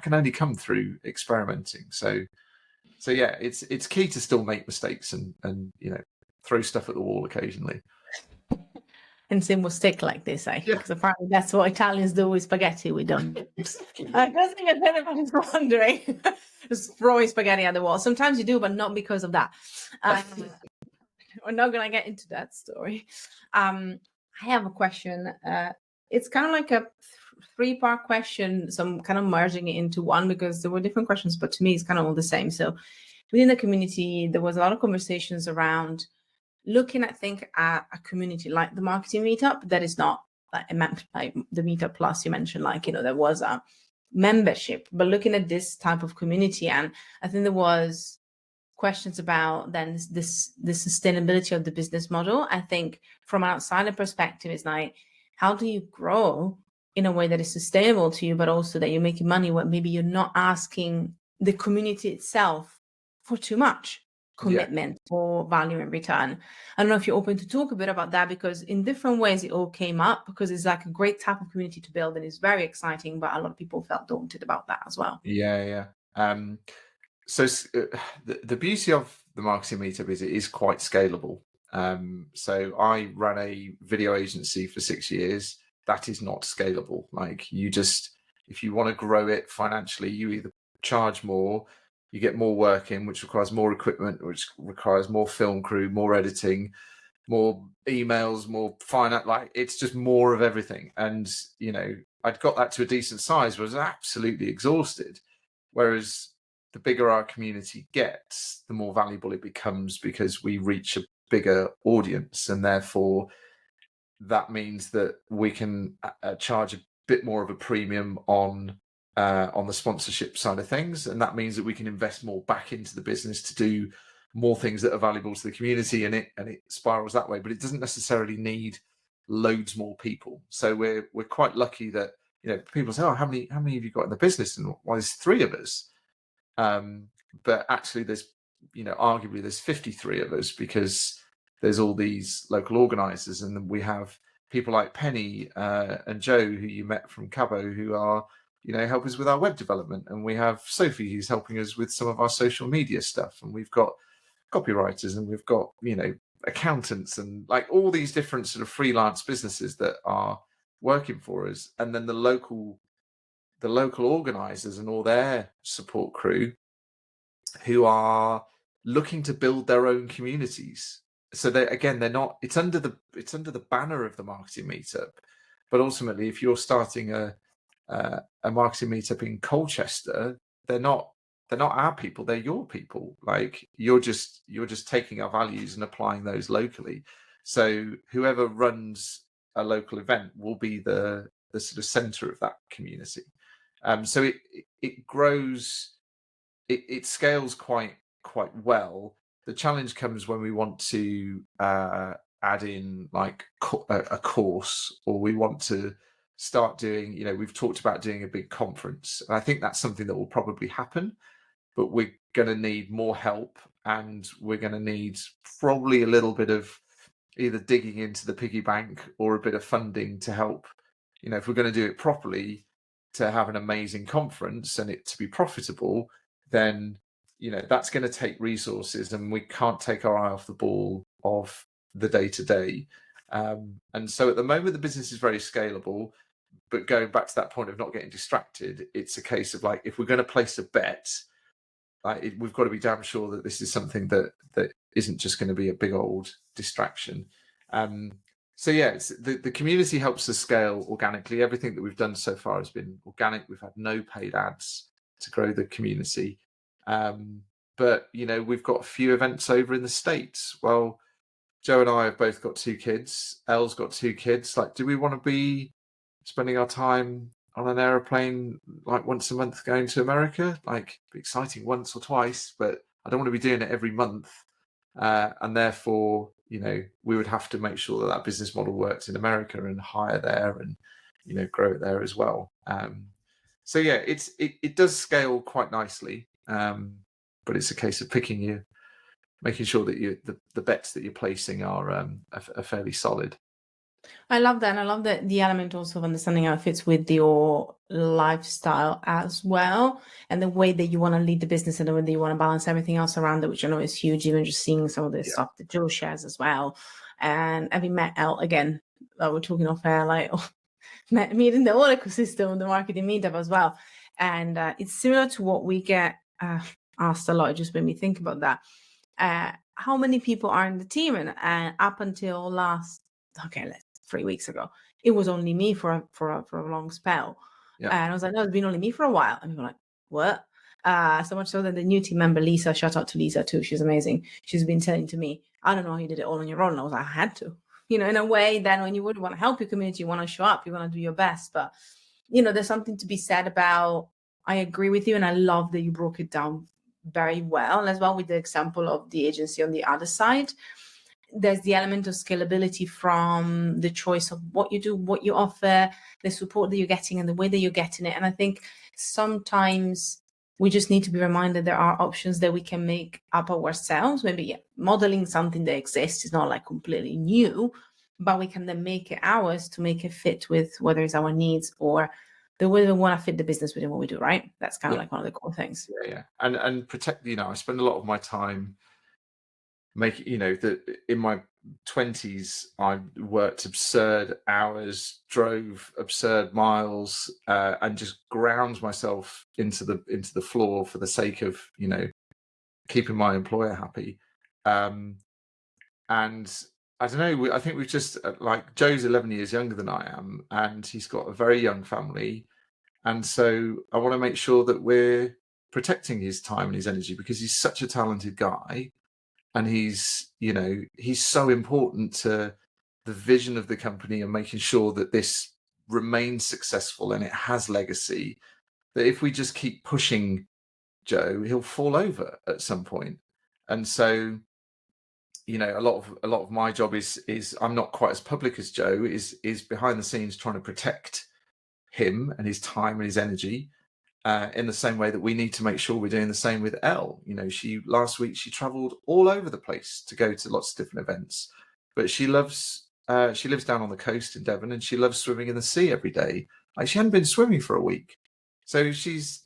can only come through experimenting. So yeah, it's key to still make mistakes and throw stuff at the wall occasionally. And same will stick like this, Yeah. because apparently that's what Italians do with spaghetti. We don't. I don't think anybody's wondering. Just throwing spaghetti at the wall. Sometimes you do, but not because of that. We're not going to get into that story. I have a question. It's kind of like a three-part question, so I'm kind of merging it into one because there were different questions, but to me, it's kind of all the same. So within the community, there was a lot of conversations around looking at a community like the Marketing Meetup that is not like the Meetup Plus you mentioned, there was a membership, but looking at this type of community, and I think there was questions about then the sustainability of the business model. I think from an outsider perspective, it's like, how do you grow in a way that is sustainable to you, but also that you're making money when maybe you're not asking the community itself for too much commitment or value in return. I don't know if you're open to talk a bit about that, because in different ways it all came up, because it's like a great type of community to build and it's very exciting, but a lot of people felt daunted about that as well. So the beauty of the Marketing Meetup is it is quite scalable. So I ran a video agency for 6 years. That is not scalable. Like, if you want to grow it financially, you either charge more, you get more work in, which requires more equipment, which requires more film crew, more editing, more emails, more finance. Like, it's just more of everything. And I'd got that to a decent size, but I was absolutely exhausted. Whereas the bigger our community gets, the more valuable it becomes, because we reach a bigger audience, and therefore that means that we can charge a bit more of a premium on the sponsorship side of things, and that means that we can invest more back into the business to do more things that are valuable to the community, and it spirals that way. But it doesn't necessarily need loads more people. So we're quite lucky that people say, "Oh, how many have you got in the business?" And well, there's 3 of us. But actually there's arguably there's 53 of us, because there's all these local organizers, and then we have people like Penny and Joe, who you met from Cabo, who are help us with our web development, and we have Sophie, who's helping us with some of our social media stuff, and we've got copywriters, and we've got accountants, and like all these different sort of freelance businesses that are working for us, and then the local organizers and all their support crew, who are looking to build their own communities. So they're not, it's under the banner of the Marketing Meetup, but ultimately, if you're starting a Marketing Meetup in Colchester, they're not our people, they're your people. Like, you're just taking our values and applying those locally. So whoever runs a local event will be the sort of center of that community. So it grows, it scales quite well. The challenge comes when we want to add in like a course, or we want to start doing, we've talked about doing a big conference, and I think that's something that will probably happen, but we're going to need more help, and we're going to need probably a little bit of either digging into the piggy bank or a bit of funding to help, if we're going to do it properly, to have an amazing conference and it to be profitable, then that's going to take resources, and we can't take our eye off the ball of the day-to-day. And so at the moment, the business is very scalable, but going back to that point of not getting distracted, it's a case of like, if we're going to place a bet, like we've got to be damn sure that this is something that isn't just going to be a big old distraction. So yeah, the community helps us scale organically. Everything that we've done so far has been organic. We've had no paid ads to grow the community. But we've got a few events over in the States. Well, Joe and I have both got 2 kids. Elle's got 2 kids. Like, do we want to be spending our time on an aeroplane like once a month going to America? Like, exciting once or twice, but I don't want to be doing it every month. And therefore, we would have to make sure that business model works in America and hire there and, grow it there as well. So yeah, it does scale quite nicely. But it's a case of making sure that the bets that you're placing are fairly solid. I love that. And I love the element also of understanding how it fits with your lifestyle as well, and the way that you want to lead the business and the way that you want to balance everything else around it, which I know is huge, even just seeing some of the stuff that Joe shares as well. And having met Elle again, we're talking off air, like meeting the whole ecosystem of the Marketing Meetup as well. And it's similar to what we get asked a lot. It just made me think about that. How many people are in the team? And up until 3 weeks ago, it was only me for a long spell. And I was like, no, it's been only me for a while. And people were like, what? So much so that the new team member, Lisa, shout out to Lisa too. She's amazing. She's been saying to me, I don't know how you did it all on your own. And I was like, I had to, in a way that when you would want to help your community, you want to show up, you want to do your best. But, there's something to be said about, I agree with you. And I love that you broke it down very well. And as well with the example of the agency on the other side, there's the element of scalability from the choice of what you do, what you offer, the support that you're getting and the way that you're getting it. And I think sometimes we just need to be reminded there are options that we can make up ourselves. Maybe modeling something that exists is not like completely new, but we can then make it ours to make it fit with whether it's our needs or the way we want to fit the business within what we do, right? That's kind of like one of the core things. Yeah. And protect, I spend a lot of my time that in my 20s, I worked absurd hours, drove absurd miles, and just ground myself into the floor for the sake of, keeping my employer happy. And I don't know, I think we've just like Joe's 11 years younger than I am, and he's got a very young family. And so I want to make sure that we're protecting his time and his energy, because he's such a talented guy. And he's so important to the vision of the company and making sure that this remains successful and it has legacy, that if we just keep pushing Joe, he'll fall over at some point. And so, a lot of my job is I'm not quite as public as Joe is behind the scenes trying to protect him and his time and his energy. In the same way that we need to make sure we're doing the same with Elle. Last week she traveled all over the place to go to lots of different events, but she lives down on the coast in Devon, and she loves swimming in the sea every day. Like, she hadn't been swimming for a week. So she's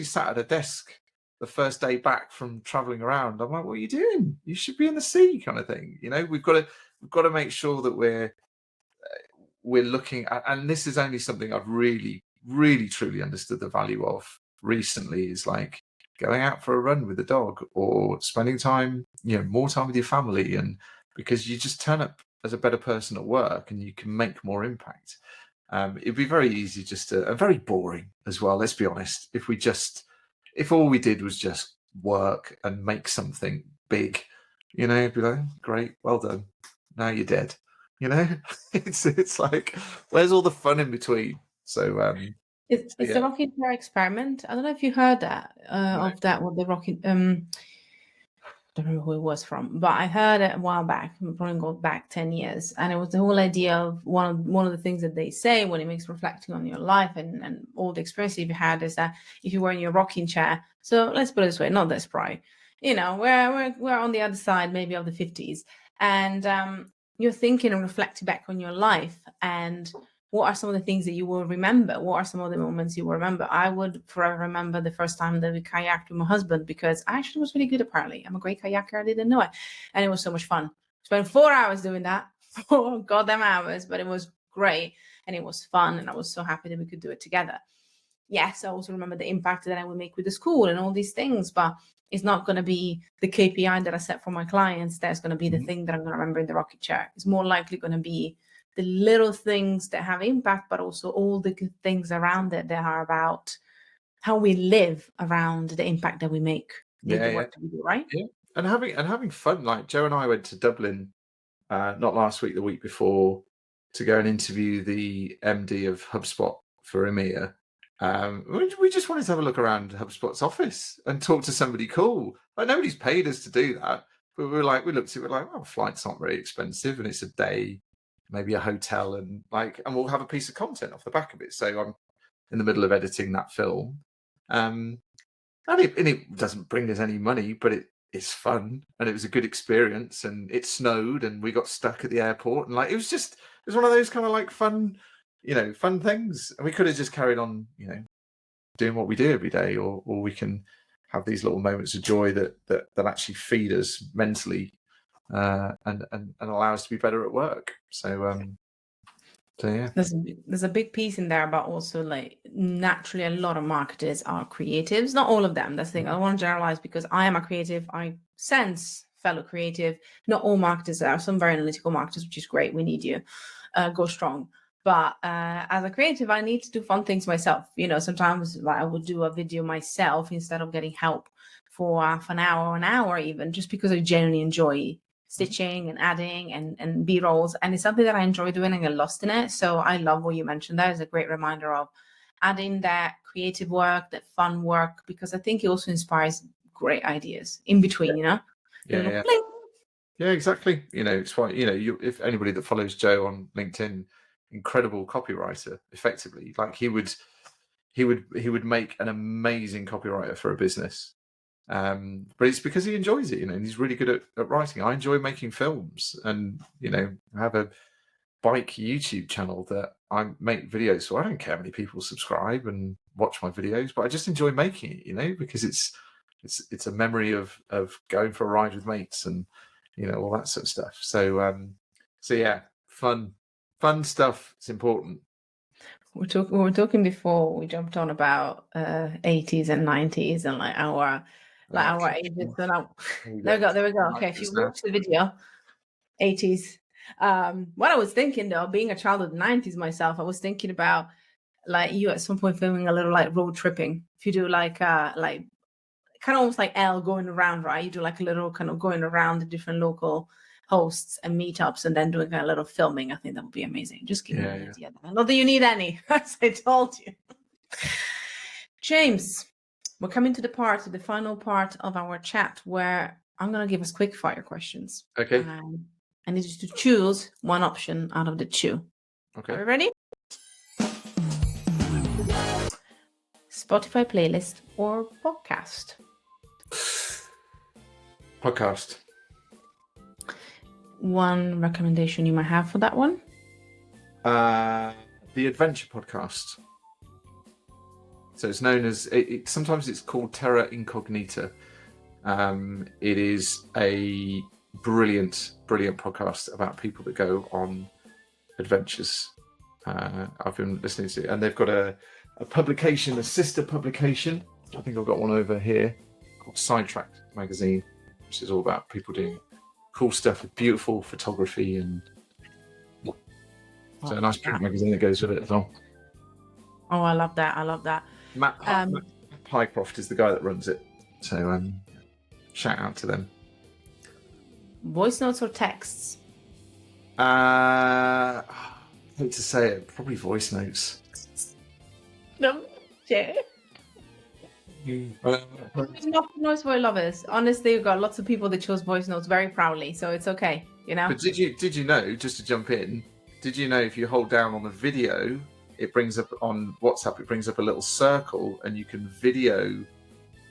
sat at a desk the first day back from traveling around. I'm like, what are you doing? You should be in the sea, kind of thing. We've got to make sure that we're looking at, and this is only something I've really truly understood the value of recently, is like going out for a run with the dog, or spending time, more time with your family, and because you just turn up as a better person at work and you can make more impact. It'd be very easy and very boring as well, let's be honest, if all we did was just work and make something big, be like, great, well done, now you're dead. It's like, where's all the fun in between? So it's the rocking chair experiment. I don't know if you heard that of that with the rocking. I don't remember who it was from, but I heard it a while back. Probably go back 10 years, and it was the whole idea of one of the things that they say when it makes reflecting on your life and all the experience you've had is that if you were in your rocking chair. So let's put it this way, not this probably. We're on the other side maybe of the 50s, and you're thinking and reflecting back on your life, and what are some of the things that you will remember? What are some of the moments you will remember? I would forever remember the first time that we kayaked with my husband, because I actually was really good apparently. I'm a great kayaker. I didn't know it. And it was so much fun. Spent 4 hours doing that. 4 goddamn hours, but it was great. and it was fun, and I was so happy that we could do it together. Yes, I also remember the impact that I would make with the school and all these things, but it's not going to be the KPI that I set for my clients. That's going to be the thing that I'm going to remember in the rocket chair. It's more likely going to be the little things that have impact, but also all the good things around it that are about how we live around the impact that we make, the work that we do, right? Yeah, and having fun. Like Joe and I went to Dublin, not last week, the week before, to go and interview the MD of HubSpot for EMEA. We just wanted to have a look around HubSpot's office and talk to somebody cool. Like, nobody's paid us to do that, but we looked at it, we're like, oh, flight's not very expensive, and it's a day, maybe a hotel, and we'll have a piece of content off the back of it. So I'm in the middle of editing that film. And it doesn't bring us any money, but it's fun, and it was a good experience, and it snowed and we got stuck at the airport, and it was one of those kind of fun, fun things. And we could have just carried on, doing what we do every day, or we can have these little moments of joy that actually feed us mentally, and allow us to be better at work. So yeah, there's a big piece in there about also naturally a lot of marketers are creatives, not all of them. That's the thing. I don't want to generalize because I am a creative. I sense fellow creative. Not all marketers are. Some very analytical marketers, which is great. We need you. Go strong. But as a creative, I need to do fun things myself. Sometimes I would do a video myself instead of getting help for half an hour or an hour even, just because I genuinely enjoy stitching and adding and B-rolls, and it's something that I enjoy doing and get lost in it. So I love what you mentioned. That is a great reminder of adding that creative work, that fun work, because I think it also inspires great ideas in between. Yeah, exactly. It's why if anybody that follows Joe on LinkedIn, incredible copywriter, effectively, he would make an amazing copywriter for a business. But it's because he enjoys it, and he's really good at writing. I enjoy making films, and I have a bike YouTube channel that I make videos, so I don't care how many people subscribe and watch my videos, but I just enjoy making it, because it's a memory of going for a ride with mates and all that sort of stuff. So yeah, fun stuff. It's important. We were talking before we jumped on about 80s and 90s and our ages. So now there we go. Okay, if you watch the video, 80s. What I was thinking though, being a child of the 90s myself, I was thinking about you at some point filming a little road tripping. If you do kind of almost like Elle going around, right? You do a little kind of going around the different local hosts and meetups and then doing a little filming. I think that would be amazing. Just give me an idea. Not that you need any, as I told you. James, we're coming to the final part of our chat where I'm going to give us quick fire questions. Okay. I need you to choose one option out of the two. Okay. Are you ready? Spotify playlist or podcast? Podcast. One recommendation you might have for that one? The Adventure Podcast. So it's known as, sometimes it's called Terra Incognita. It is a brilliant podcast about people that go on adventures. I've been listening to it, and they've got a publication, a sister publication. I think I've got one over here called Sidetracked Magazine, which is all about people doing cool stuff with beautiful photography, and so a nice print magazine that goes with it as well. Oh, I love that. Matt Pycroft is the guy that runs it, so shout out to them. Voice notes or texts? I hate to say it, probably voice notes. No, yeah. There's no noise for lovers. Honestly, we've got lots of people that chose voice notes very proudly, so it's okay, But did you know, just to jump in, did you know if you hold down on the video, it brings up on WhatsApp, it brings up a little circle, and you can video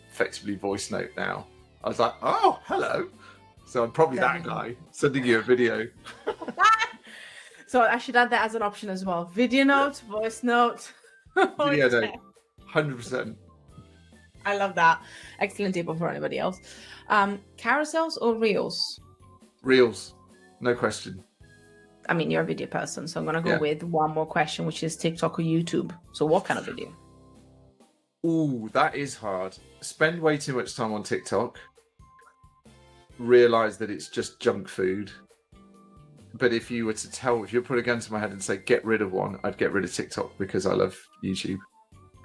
effectively voice note now. I was like, oh, hello. So I'm probably that guy sending you a video. So I should add that as an option as well. Video note, voice note. Video note, 100%. I love that. Excellent tip for anybody else. Carousels or reels? Reels, no question. I mean, you're a video person, so I'm going to go Yeah. with one more question, which is TikTok or YouTube. So what kind of video? Ooh, that is hard. Spend way too much time on TikTok. Realize that it's just junk food. But if you put a gun to my head and say get rid of one, I'd get rid of TikTok because I love YouTube.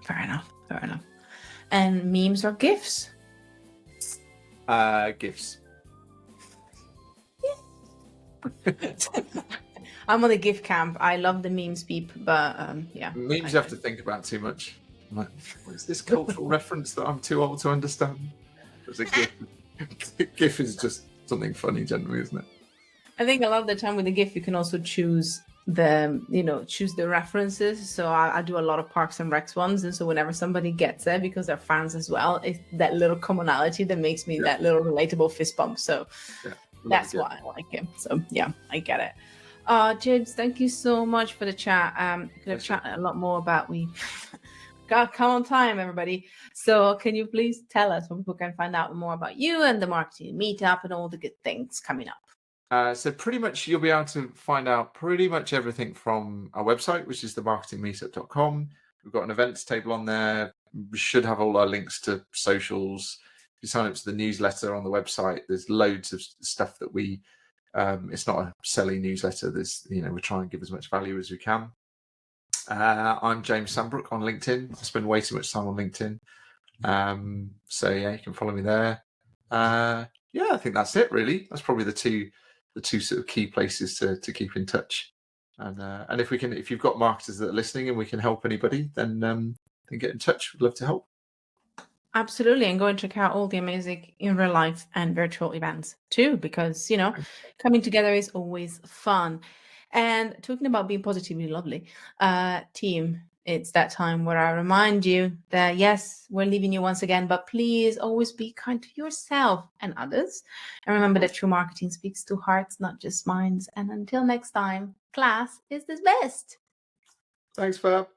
Fair enough. And memes or GIFs? GIFs. I'm on the GIF camp. I love the memes peep, but yeah. Memes you have to think about too much. I'm like, what is this cultural reference that I'm too old to understand? There's a GIF. GIF is just something funny generally, isn't it? I think a lot of the time with the GIF, you can also choose the references. So I do a lot of Parks and Recs ones. And so whenever somebody gets it, because they're fans as well, it's that little commonality that makes me that little relatable fist bump. So that's why I like it. So yeah, I get it. James, thank you so much for the chat. Could have chatted a lot more about come on time, everybody. So can you please tell us where people can find out more about you and the Marketing Meetup and all the good things coming up? So pretty much you'll be able to find out pretty much everything from our website, which is themarketingmeetup.com. We've got an events table on there. We should have all our links to socials. If you sign up to the newsletter on the website, there's loads of stuff that we it's not a selling newsletter. We try and give as much value as we can. I'm James Sandbrook on LinkedIn. I spend way too much time on LinkedIn. So yeah, you can follow me there. I think that's it really. That's probably the two sort of key places to keep in touch. And if you've got marketers that are listening and we can help anybody, then get in touch. We'd love to help. Absolutely. And go and check out all the amazing in real life and virtual events too, because, coming together is always fun. And talking about being positively lovely, team, it's that time where I remind you that, yes, we're leaving you once again, but please always be kind to yourself and others. And remember that true marketing speaks to hearts, not just minds. And until next time, class is the best. Thanks, Fab.